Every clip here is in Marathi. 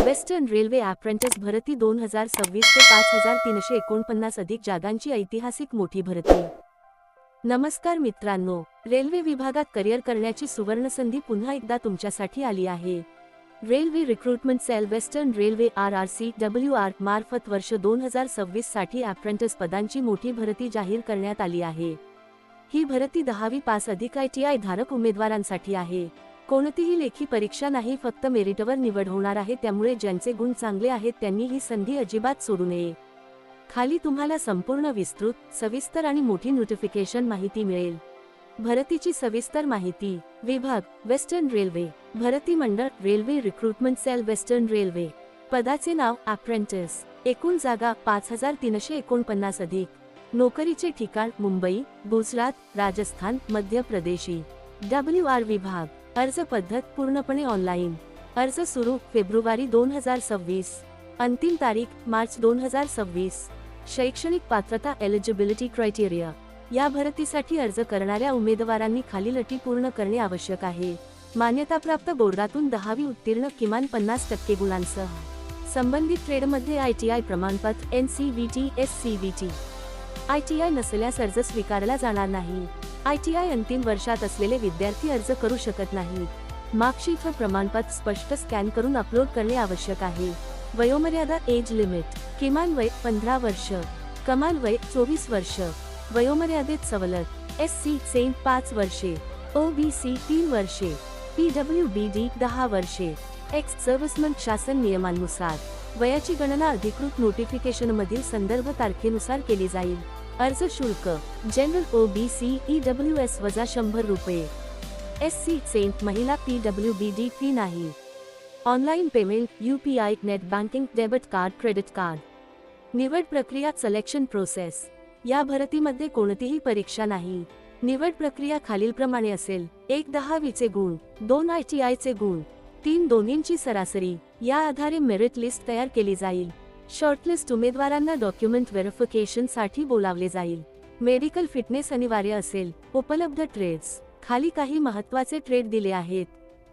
वेस्टर्न रेल्वे अप्रेंटिस भरती 2026 ते 5349 अधिक जागांची ऐतिहासिक मोठी भरती। नमस्कार मित्रांनो, रेल्वे विभागात करिअर करण्याची सुवर्णसंधी पुन्हा एकदा तुमच्यासाठी आली आहे। Railway recruitment cell western railway RRCWR मार्फत वर्ष 2026 साठी अप्रेंटिस पदांची मोठी भरती जाहीर करण्यात आली आहे। ही भरती 10वी पास अधिक ITI धारक उमेदवारांसाठी आहे। कोणतीही लेखी परीक्षा नाही, फक्त मेरिटवर निवड होणार आहे, त्यामुळे ज्यांचे गुण चांगले आहेत त्यांनी ही संधी अजिबात सोडू नये। खाली तुम्हाला संपूर्ण विस्तृत, सविस्तर आणि मोठी नोटिफिकेशन माहिती मिळेल। भरतीची सविस्तर माहिती। विभाग: वेस्टर्न रेल्वे। भरती मंडळ: railway recruitment cell western railway. पदाचे नाव: अप्रेंटिस। एकूण जागा: 5349 अधिक। नोकरीचे ठिकाण: मुंबई, गुजरात, राजस्थान, मध्य प्रदेश। WR विभाग: अर्ज पद्धत: पूर्णपणे ऑनलाईन। अर्ज सुरू: फेब्रुवारी 2026। अंतिम तारीख: मार्च 2026। शैक्षणिक पात्रता: एलिजिबिलिटी क्रायटेरिया। या भरतीसाठी अर्ज करणाऱ्या उमेदवारांनी खालील अटी पूर्ण करणे आवश्यक आहे: मान्यताप्राप्त बोर्डातून 10वी उत्तीर्ण, किमान 50% गुणांसह। संबंधित ट्रेडमध्ये ITI प्रमाणपत्र, NCVT, SCVT। ITI नसल्यास अर्ज स्वीकारला जाणार नाही। ITI अंतिम वर्षात असलेले विद्यार्थी अर्ज करू शकत नाहीत। मार्कशीट व प्रमाणपत्र स्पष्ट स्कॅन करून अपलोड करणे आवश्यक आहे। वयोमर्यादा: एज लिमिट: किमान वय 15 वर्ष, कमाल वय 24 वर्ष। वयोमर्यादेत सवलत: SC सेम 5 वर्षे, OBC 3 वर्षे, PWBD 10 वर्षे, एक्स सर्व्हिसमन शासन नियमांनुसार। वयाची गणना अधिकृत नोटिफिकेशनमधील संदर्भ तारखेनुसार केली जाईल। अर्ज शुल्क: जनरल OBC EWS वजा 100 रुपये, SC सेंट महिला PWBD फी नाही। Online payment: UPI, net banking, debit card, credit card. निवड प्रक्रिया: सिलेक्शन प्रोसेस। या भरतीमध्ये कोणतीही परीक्षा नाही। निवड प्रक्रिया खालीलप्रमाणे असेल: 1 10वीचे गुण, 2 ITIचे गुण, 3 दोन्हींची सरासरी। या आधारे मेरिट लिस्ट तयार केली जाईल। शॉर्टलिस्ट उमेदवारांना डॉक्युमेंट व्हेरिफिकेशन साठी बोलावले जाईल। मेडिकल फिटनेस अनिवार्य असेल। उपलब्ध ट्रेड्स: खाली काही महत्त्वाचे ट्रेड दिले आहेत: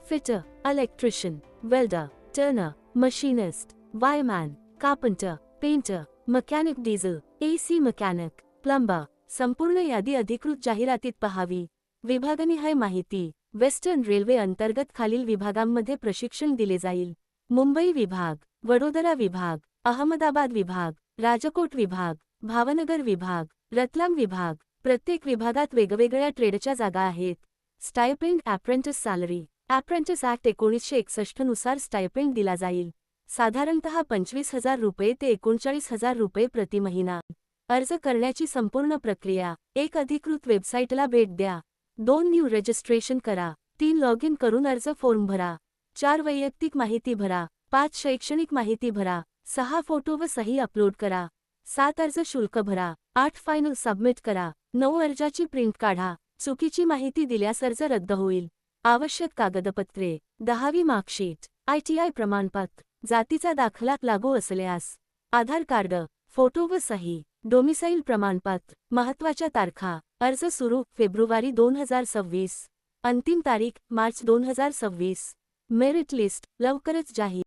fitter, electrician, welder, turner, machinist, wireman, carpenter, painter, mechanic, diesel, AC mechanic, plumber. संपूर्ण यादी अधिकृत जाहिरातीत पहावी। विभागनिहाय माहिती: वेस्टर्न रेल्वे अंतर्गत खालील विभागांमध्ये प्रशिक्षण दिले जाईल: मुंबई विभाग, वडोदरा विभाग, अहमदाबाद विभाग, राजकोट विभाग, भावनगर विभाग, रतलाम विभाग। प्रत्येक विभागात वेगवेगळ्या ट्रेडच्या जागा आहेत। Stipend: apprentice salary: apprentice act 1961 नुसार स्टायपेंड दिला जाईल, साधारणतः 25,000 रुपये ते 39,000 रुपये प्रति महिना। अर्ज करण्याची संपूर्ण प्रक्रिया: 1 अधिकृत वेबसाईटला भेट द्या, 2 न्यू रजिस्ट्रेशन करा, 3 लॉग इन करून अर्ज फॉर्म भरा, 4 वैयक्तिक माहिती भरा, 5 शैक्षणिक माहिती भरा, 6 फोटो व सही अपलोड करा, 7 अर्ज शुल्क भरा, 8 फायनल सबमिट करा, 9 अर्जाची प्रिंट काढा। चुकीची माहिती दिल्यास अर्ज रद्द होईल। आवश्यक कागदपत्रे: 10वी मार्कशीट, ITI प्रमाणपत्र, जातीचा दाखला लागू असल्यास, आधार कार्ड, फोटो व सही, डोमिसाईल प्रमाणपत्र। महत्त्वाच्या तारखा: अर्ज सुरू: फेब्रुवारी 2026। अंतिम तारीख: मार्च 2026। मेरिट लिस्ट लवकरच जाहीर।